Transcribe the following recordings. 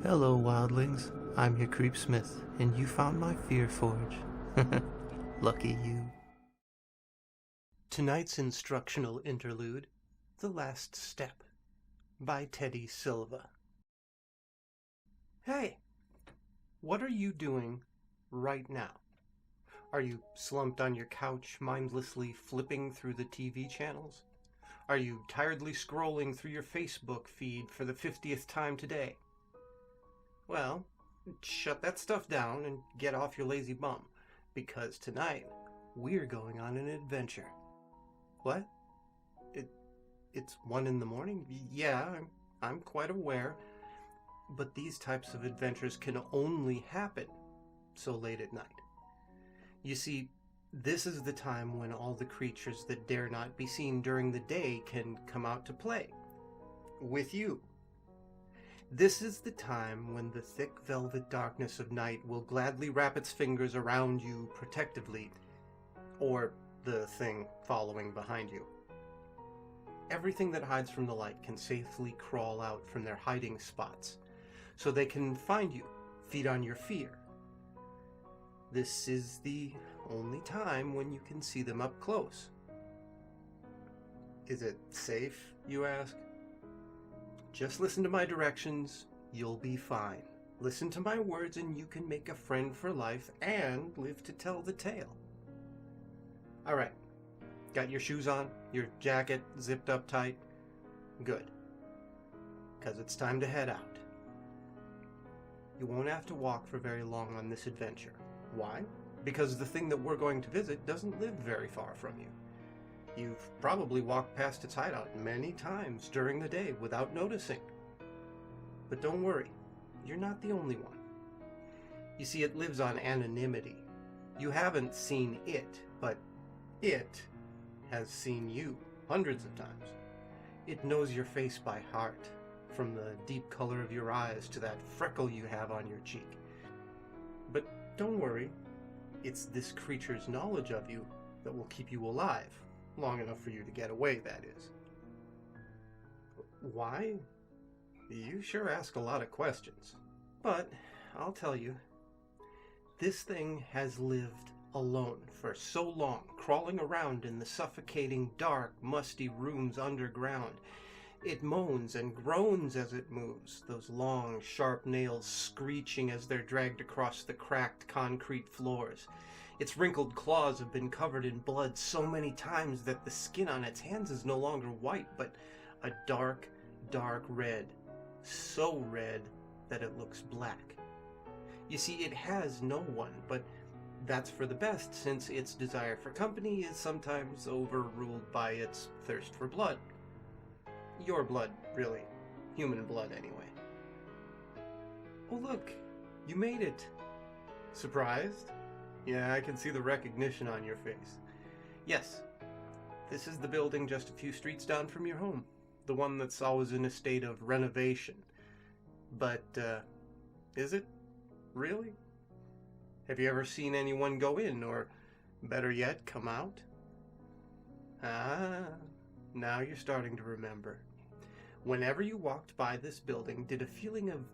Hello, wildlings. I'm your Creepsmith, and you found my Fear Forge. Lucky you. Tonight's instructional interlude, The Last Step, by Teddy Silva. Hey, what are you doing right now? Are you slumped on your couch, mindlessly flipping through the TV channels? Are you tiredly scrolling through your Facebook feed for the 50th time today? Well, shut that stuff down and get off your lazy bum, because tonight we're going on an adventure. What? It's 1 in the morning? Yeah, I'm quite aware, but these types of adventures can only happen so late at night. You see, this is the time when all the creatures that dare not be seen during the day can come out to play. With you. This is the time when the thick velvet darkness of night will gladly wrap its fingers around you protectively, or the thing following behind you. Everything that hides from the light can safely crawl out from their hiding spots, so they can find you, feed on your fear. This is the only time when you can see them up close. Is it safe, you ask? Just listen to my directions, you'll be fine. Listen to my words and you can make a friend for life and live to tell the tale. Alright, got your shoes on, your jacket zipped up tight? Good. 'Cause it's time to head out. You won't have to walk for very long on this adventure. Why? Because the thing that we're going to visit doesn't live very far from you. You've probably walked past its hideout many times during the day without noticing. But don't worry, you're not the only one. You see, it lives on anonymity. You haven't seen it, but it has seen you hundreds of times. It knows your face by heart, from the deep color of your eyes to that freckle you have on your cheek. But don't worry, it's this creature's knowledge of you that will keep you alive. Long enough for you to get away, that is. Why? You sure ask a lot of questions. But I'll tell you, this thing has lived alone for so long, crawling around in the suffocating, dark, musty rooms underground. It moans and groans as it moves, those long, sharp nails screeching as they're dragged across the cracked concrete floors. Its wrinkled claws have been covered in blood so many times that the skin on its hands is no longer white, but a dark, dark red. So red that it looks black. You see, it has no one, but that's for the best, since its desire for company is sometimes overruled by its thirst for blood. Your blood, really. Human blood, anyway. Oh look, you made it. Surprised? Yeah, I can see the recognition on your face. Yes, this is the building just a few streets down from your home. The one that's always in a state of renovation. But, is it? Really? Have you ever seen anyone go in, or better yet, come out? Ah, now you're starting to remember. Whenever you walked by this building, did a feeling of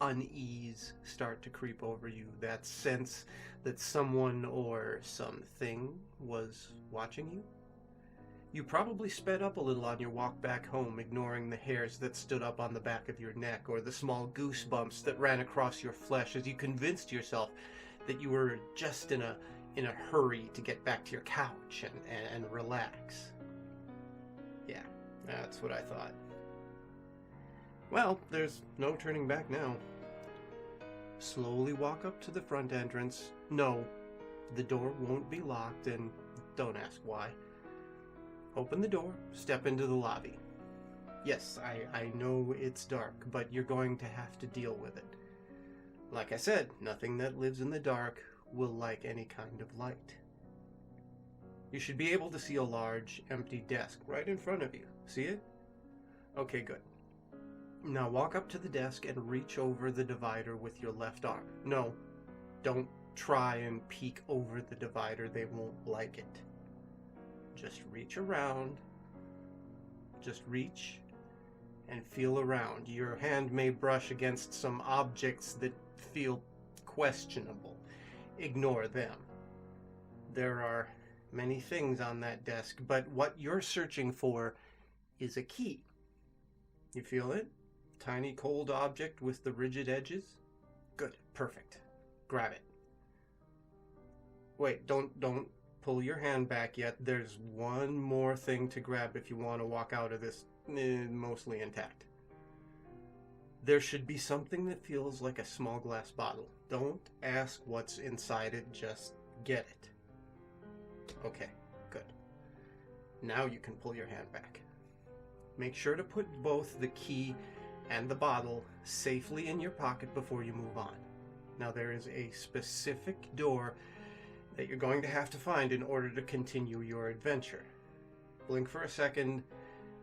unease start to creep over you? That sense that someone or something was watching you? You probably sped up a little on your walk back home, ignoring the hairs that stood up on the back of your neck or the small goosebumps that ran across your flesh as you convinced yourself that you were just in a hurry to get back to your couch and relax. Yeah, that's what I thought. Well, there's no turning back now. Slowly walk up to the front entrance. No, the door won't be locked, and don't ask why. Open the door, step into the lobby. Yes, I know it's dark, but you're going to have to deal with it. Like I said, nothing that lives in the dark will like any kind of light. You should be able to see a large, empty desk right in front of you. See it? Okay, good. Now walk up to the desk and reach over the divider with your left arm. No, don't try and peek over the divider. They won't like it. Just reach around. Just reach and feel around. Your hand may brush against some objects that feel questionable. Ignore them. There are many things on that desk, but what you're searching for is a key. You feel it? Tiny cold object with the rigid edges? Good, perfect. Grab it. Wait, don't pull your hand back yet. There's one more thing to grab if you want to walk out of this mostly intact. There should be something that feels like a small glass bottle. Don't ask what's inside it, just get it. Okay, good. Now you can pull your hand back. Make sure to put both the key and the bottle safely in your pocket before you move on. Now there is a specific door that you're going to have to find in order to continue your adventure. Blink for a second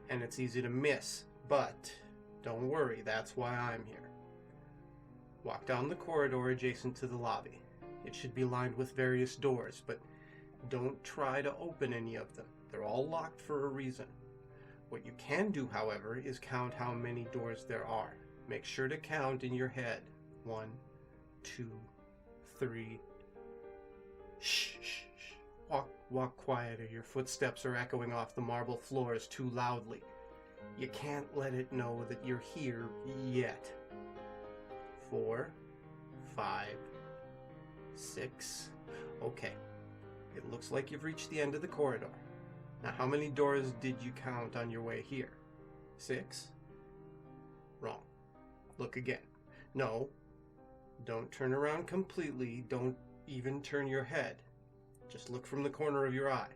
and it's easy to miss, but don't worry, that's why I'm here. Walk down the corridor adjacent to the lobby. It should be lined with various doors, but don't try to open any of them. They're all locked for a reason. What you can do, however, is count how many doors there are. Make sure to count in your head. 1, 2, 3. Shh, shh, shh. Walk quieter. Your footsteps are echoing off the marble floors too loudly. You can't let it know that you're here yet. 4, 5, 6. Okay. It looks like you've reached the end of the corridor. Now, how many doors did you count on your way here? 6? Wrong. Look again. No. Don't turn around completely. Don't even turn your head. Just look from the corner of your eye.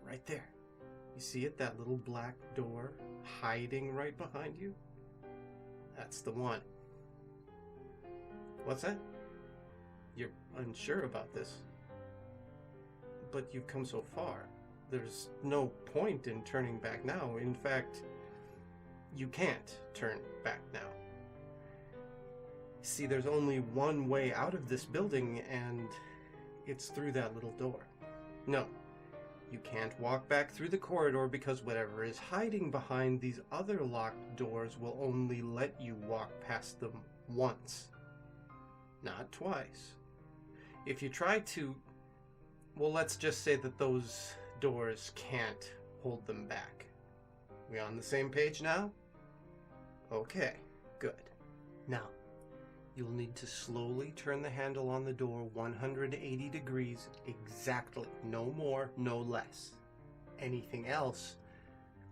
Right there. You see it? That little black door hiding right behind you? That's the one. What's that? You're unsure about this. But you've come so far. There's no point in turning back now. In fact, you can't turn back now. See, there's only one way out of this building, and it's through that little door. No, you can't walk back through the corridor because whatever is hiding behind these other locked doors will only let you walk past them once, not twice. If you try to, well, let's just say that those doors can't hold them back. We on the same page now? Okay, good. Now, you'll need to slowly turn the handle on the door 180 degrees exactly. No more, no less. Anything else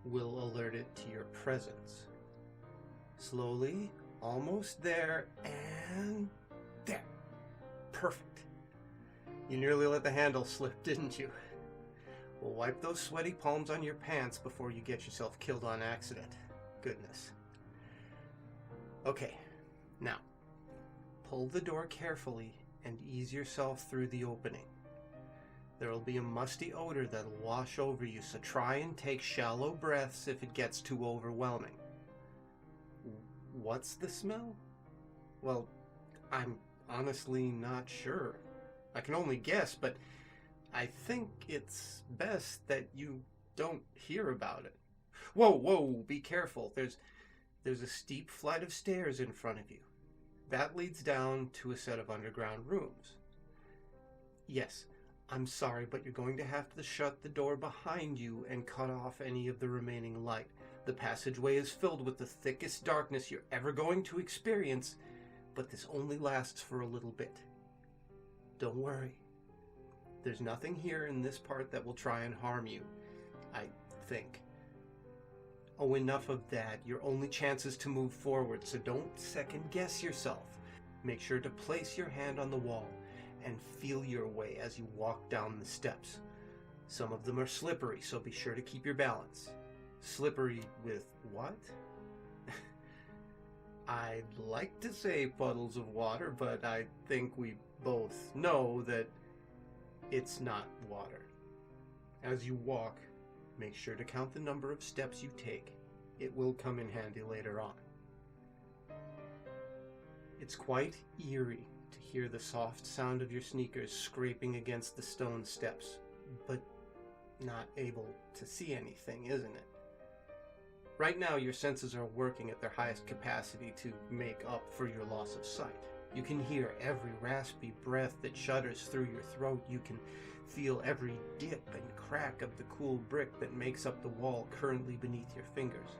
will alert it to your presence. Slowly, almost there, and there. Perfect. You nearly let the handle slip, didn't you? Well, wipe those sweaty palms on your pants before you get yourself killed on accident. Goodness. Okay, now, pull the door carefully and ease yourself through the opening. There will be a musty odor that'll wash over you, so try and take shallow breaths if it gets too overwhelming. What's the smell? Well, I'm honestly not sure. I can only guess, but I think it's best that you don't hear about it. Whoa, be careful. There's a steep flight of stairs in front of you. That leads down to a set of underground rooms. Yes, I'm sorry, but you're going to have to shut the door behind you and cut off any of the remaining light. The passageway is filled with the thickest darkness you're ever going to experience, but this only lasts for a little bit. Don't worry. There's nothing here in this part that will try and harm you, I think. Oh, enough of that. Your only chance is to move forward, so don't second guess yourself. Make sure to place your hand on the wall and feel your way as you walk down the steps. Some of them are slippery, so be sure to keep your balance. Slippery with what? I'd like to say puddles of water, but I think we both know that it's not water. As you walk, make sure to count the number of steps you take. It will come in handy later on. It's quite eerie to hear the soft sound of your sneakers scraping against the stone steps, but not able to see anything, isn't it? Right now, your senses are working at their highest capacity to make up for your loss of sight. You can hear every raspy breath that shudders through your throat. You can feel every dip and crack of the cool brick that makes up the wall currently beneath your fingers.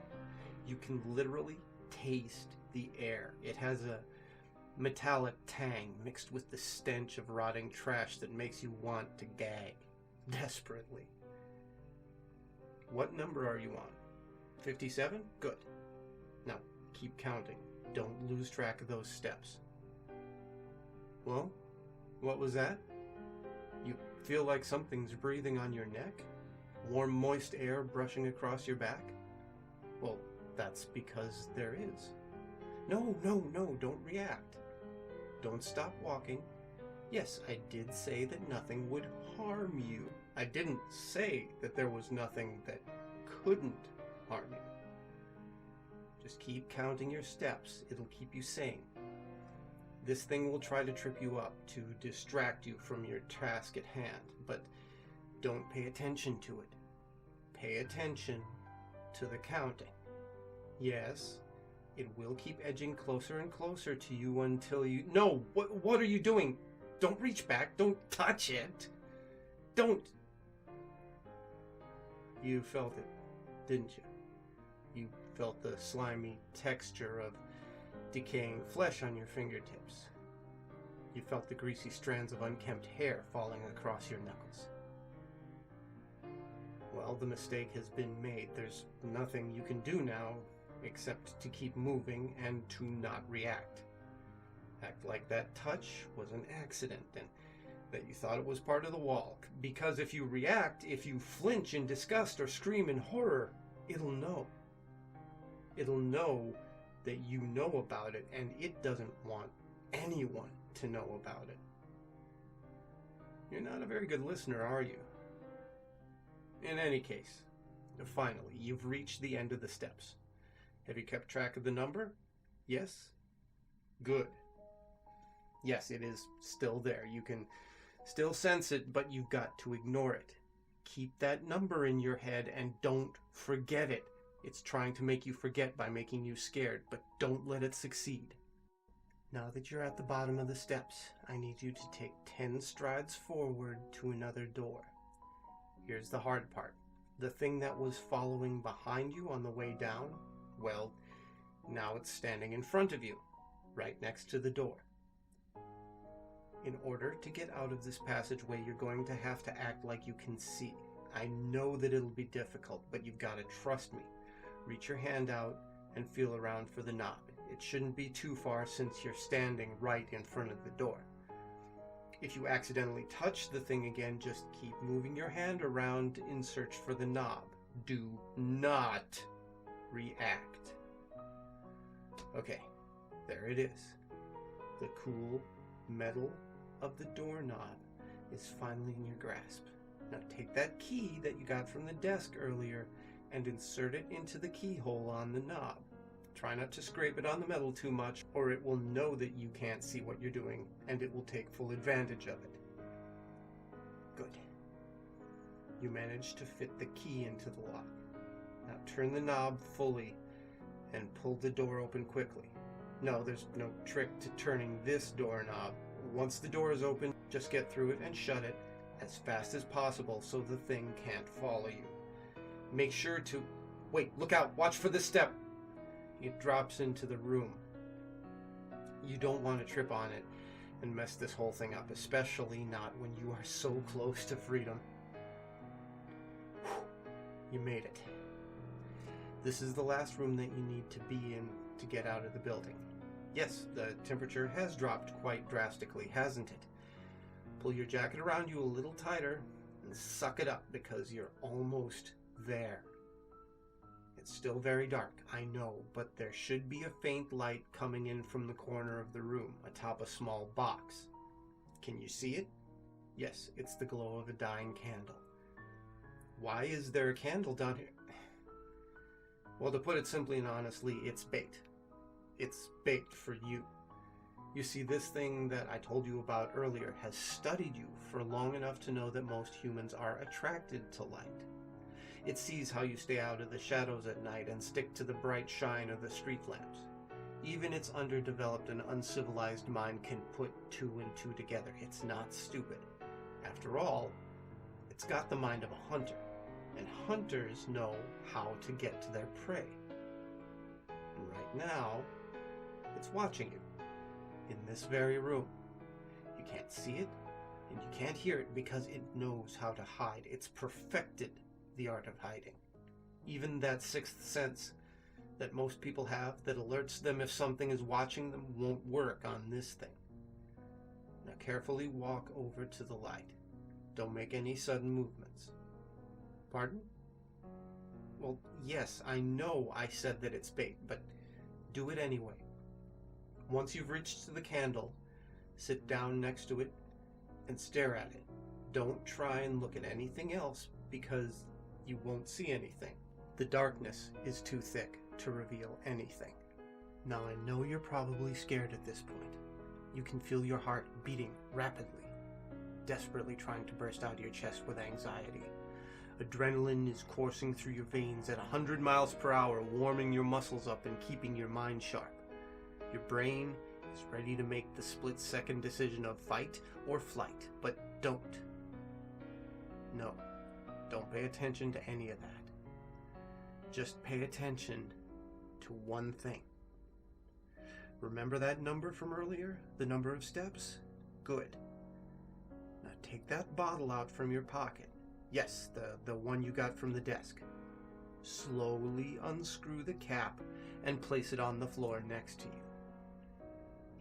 You can literally taste the air. It has a metallic tang mixed with the stench of rotting trash that makes you want to gag desperately. What number are you on? 57? Good. Now, keep counting. Don't lose track of those steps. Well, what was that? You feel like something's breathing on your neck? Warm, moist air brushing across your back? Well, that's because there is. No, don't react. Don't stop walking. Yes, I did say that nothing would harm you. I didn't say that there was nothing that couldn't harm you. Just keep counting your steps. It'll keep you sane. This thing will try to trip you up to distract you from your task at hand, but don't pay attention to it. Pay attention to the counting. Yes, it will keep edging closer and closer to you until you... No! What are you doing? Don't reach back. Don't touch it. Don't... You felt it, didn't you? You felt the slimy texture of decaying flesh on your fingertips. You felt the greasy strands of unkempt hair falling across your knuckles. Well, the mistake has been made. There's nothing you can do now except to keep moving and to not react. Act like that touch was an accident and that you thought it was part of the wall. Because if you react, if you flinch in disgust or scream in horror, it'll know. It'll know that you know about it, and it doesn't want anyone to know about it. You're not a very good listener, are you? In any case, finally, you've reached the end of the steps. Have you kept track of the number? Yes? Good. Yes, it is still there. You can still sense it, but you've got to ignore it. Keep that number in your head and don't forget it. It's trying to make you forget by making you scared, but don't let it succeed. Now that you're at the bottom of the steps, I need you to take 10 strides forward to another door. Here's the hard part. The thing that was following behind you on the way down, well, now it's standing in front of you, right next to the door. In order to get out of this passageway, you're going to have to act like you can see. I know that it'll be difficult, but you've got to trust me. Reach your hand out and feel around for the knob. It shouldn't be too far since you're standing right in front of the door. If you accidentally touch the thing again, just keep moving your hand around in search for the knob. Do not react. Okay, there it is. The cool metal of the doorknob is finally in your grasp. Now take that key that you got from the desk earlier and insert it into the keyhole on the knob. Try not to scrape it on the metal too much, or it will know that you can't see what you're doing, and it will take full advantage of it. Good. You managed to fit the key into the lock. Now turn the knob fully and pull the door open quickly. No, there's no trick to turning this doorknob. Once the door is open, just get through it and shut it as fast as possible so the thing can't follow you. Make sure to... Wait, look out, watch for the step. It drops into the room. You don't want to trip on it and mess this whole thing up, especially not when you are so close to freedom. You made it. This is the last room that you need to be in to get out of the building. Yes, the temperature has dropped quite drastically, hasn't it? Pull your jacket around you a little tighter and suck it up because you're almost there. It's still very dark, I know, but there should be a faint light coming in from the corner of the room atop a small box. Can you see it? Yes, it's the glow of a dying candle. Why is there a candle down here? Well, to put it simply and honestly, it's bait. It's bait for you. You see, this thing that I told you about earlier has studied you for long enough to know that most humans are attracted to light. It sees how you stay out of the shadows at night and stick to the bright shine of the street lamps. Even its underdeveloped and uncivilized mind can put two and two together. It's not stupid. After all, it's got the mind of a hunter, and hunters know how to get to their prey. And right now, it's watching you, in this very room. You can't see it, and you can't hear it because it knows how to hide. It's perfected the art of hiding. Even that sixth sense that most people have that alerts them if something is watching them won't work on this thing. Now carefully walk over to the light. Don't make any sudden movements. Pardon? Well, yes, I know I said that it's bait, but do it anyway. Once you've reached to the candle, sit down next to it and stare at it. Don't try and look at anything else because you won't see anything. The darkness is too thick to reveal anything. Now I know you're probably scared at this point. You can feel your heart beating rapidly, desperately trying to burst out of your chest with anxiety. Adrenaline is coursing through your veins at 100 miles per hour, warming your muscles up and keeping your mind sharp. Your brain is ready to make the split-second decision of fight or flight, but don't. No, don't pay attention to any of that. Just pay attention to one thing. Remember that number from earlier? The number of steps? Good. Now take that bottle out from your pocket. Yes, the one you got from the desk. Slowly unscrew the cap and place it on the floor next to you.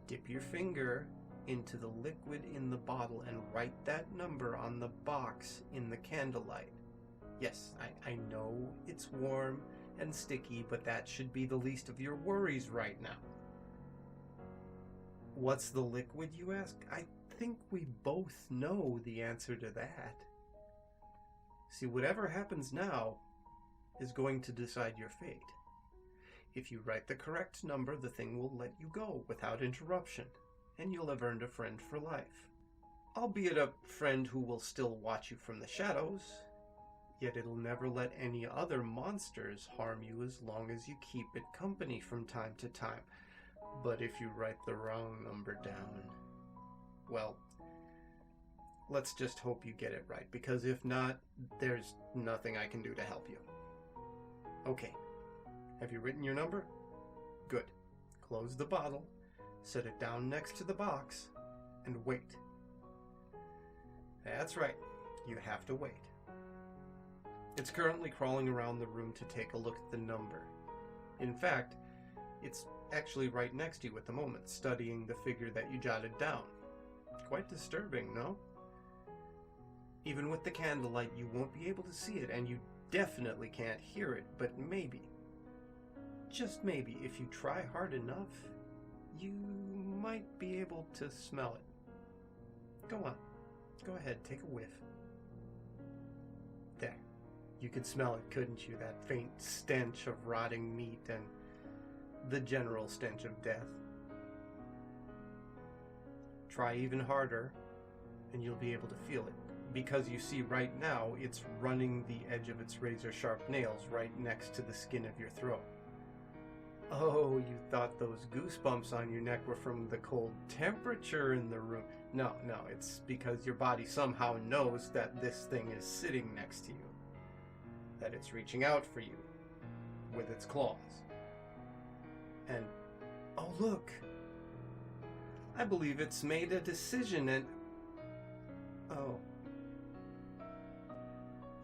Dip your finger into the liquid in the bottle and write that number on the box in the candlelight. Yes, I know it's warm and sticky, but that should be the least of your worries right now. What's the liquid, you ask? I think we both know the answer to that. See, whatever happens now is going to decide your fate. If you write the correct number, the thing will let you go without interruption, and you'll have earned a friend for life. Albeit a friend who will still watch you from the shadows, yet it'll never let any other monsters harm you as long as you keep it company from time to time. But if you write the wrong number down, well, let's just hope you get it right, because if not, there's nothing I can do to help you. Okay, have you written your number? Good. Close the bottle, set it down next to the box, and wait. That's right, you have to wait. It's currently crawling around the room to take a look at the number. In fact, it's actually right next to you at the moment, studying the figure that you jotted down. Quite disturbing, no? Even with the candlelight, you won't be able to see it, and you definitely can't hear it, but maybe, just maybe, if you try hard enough, you might be able to smell it. Go on. Go ahead, take a whiff. There. You could smell it, couldn't you? That faint stench of rotting meat and the general stench of death. Try even harder, and you'll be able to feel it. Because you see right now, it's running the edge of its razor-sharp nails right next to the skin of your throat. Oh, you thought those goosebumps on your neck were from the cold temperature in the room. No, it's because your body somehow knows that this thing is sitting next to you. That it's reaching out for you with its claws. And, oh look! I believe it's made a decision and...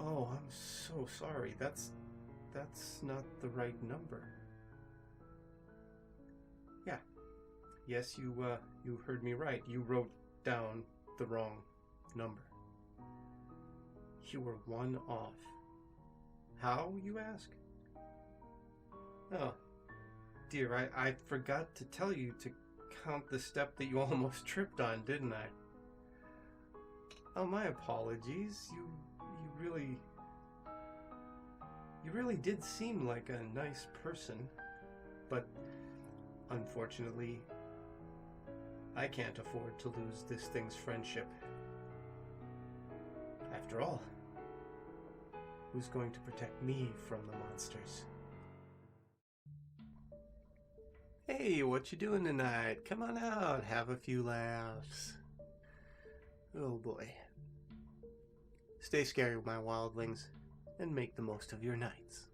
Oh, I'm so sorry. That's not the right number. Yeah. Yes, you heard me right. You wrote down the wrong number. You were one off. How, you ask? Oh, dear, I forgot to tell you to count the step that you almost tripped on, didn't I? Oh, my apologies. You really did seem like a nice person, but unfortunately, I can't afford to lose this thing's friendship. After all, who's going to protect me from the monsters. Hey, what you doing tonight? Come on out, have a few laughs. Oh boy. Stay scary, my wildlings, and make the most of your nights.